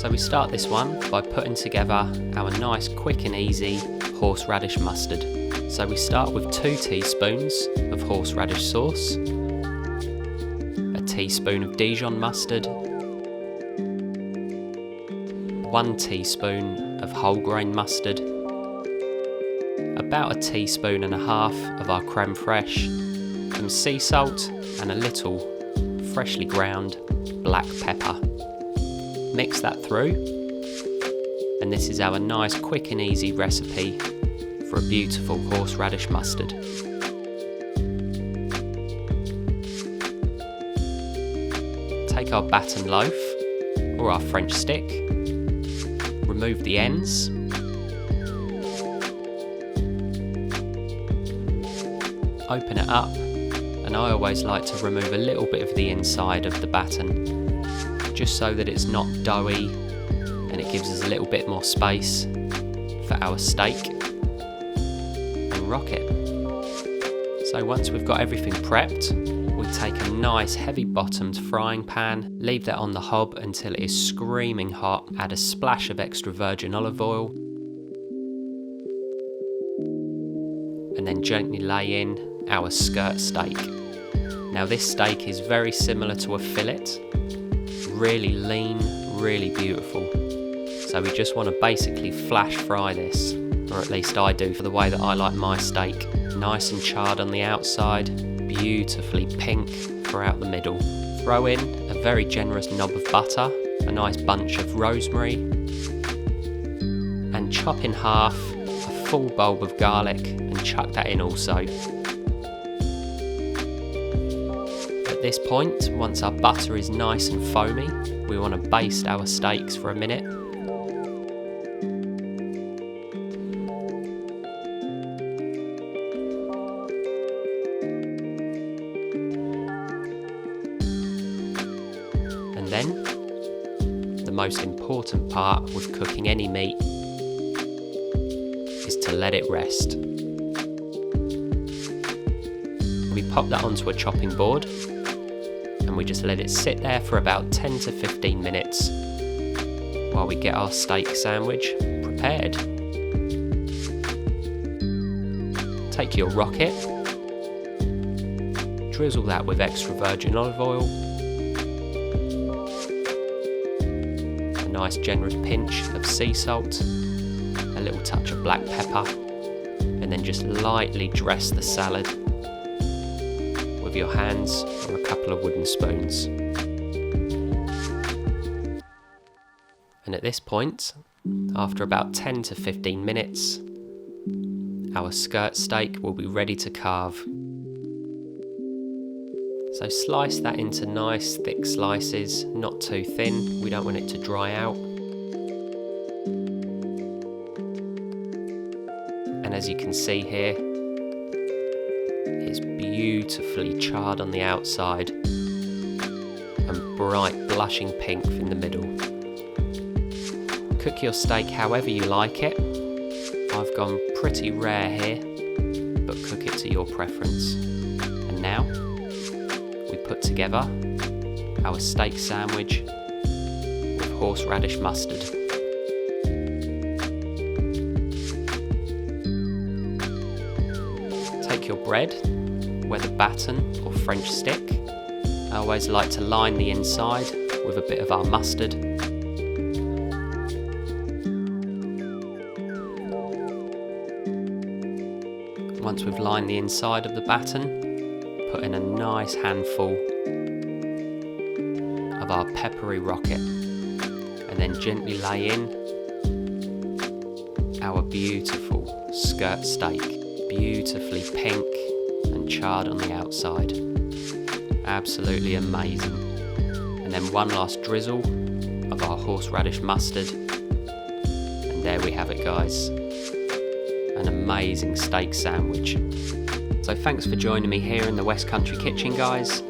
So we start this one by putting together our nice quick and easy horseradish mustard. So we start with 2 teaspoons of horseradish sauce, a teaspoon of Dijon mustard, 1 teaspoon of whole grain mustard, about 1.5 teaspoons of our creme fraiche, some sea salt and a little freshly ground black pepper. Mix that through, and this is our nice quick and easy recipe for a beautiful horseradish mustard. Take our batten loaf or our French stick, remove the ends, open it up, and I always like to remove a little bit of the inside of the batten, just so that it's not doughy and it gives us a little bit more space for our steak, and rock it. So once we've got everything prepped, we take a nice heavy bottomed frying pan, leave that on the hob until it is screaming hot, add a splash of extra virgin olive oil, and then gently lay in our skirt steak. Now this steak is very similar to a fillet, really lean, really beautiful. So we just want to basically flash fry this, or at least I do for the way that I like my steak. Nice and charred on the outside, beautifully pink throughout the middle. Throw in a very generous knob of butter, a nice bunch of rosemary, and chop in half a full bulb of garlic and chuck that in also. At this point, once our butter is nice and foamy, we want to baste our steaks for a minute. And then, the most important part with cooking any meat is to let it rest. We pop that onto a chopping board, and we just let it sit there for about 10 to 15 minutes while we get our steak sandwich prepared. Take your rocket, drizzle that with extra virgin olive oil, a nice generous pinch of sea salt, a little touch of black pepper, and then just lightly dress the salad with your hands or a couple of wooden spoons. And at this point, after about 10 to 15 minutes, our skirt steak will be ready to carve. So slice that into nice thick slices, not too thin, we don't want it to dry out. And as you can see here, it's beautifully charred on the outside and bright blushing pink in the middle. Cook your steak however you like it. I've gone pretty rare here, but cook it to your preference. And now we put together our steak sandwich with horseradish mustard. Take your bread, whether batten or French stick. I always like to line the inside with a bit of our mustard. Once we've lined the inside of the batten, put in a nice handful of our peppery rocket, and then gently lay in our beautiful skirt steak, beautifully pink and charred on the outside. Absolutely amazing. And then one last drizzle of our horseradish mustard, and there we have it, guys. An amazing steak sandwich. So thanks for joining me here in the West Country Kitchen, guys.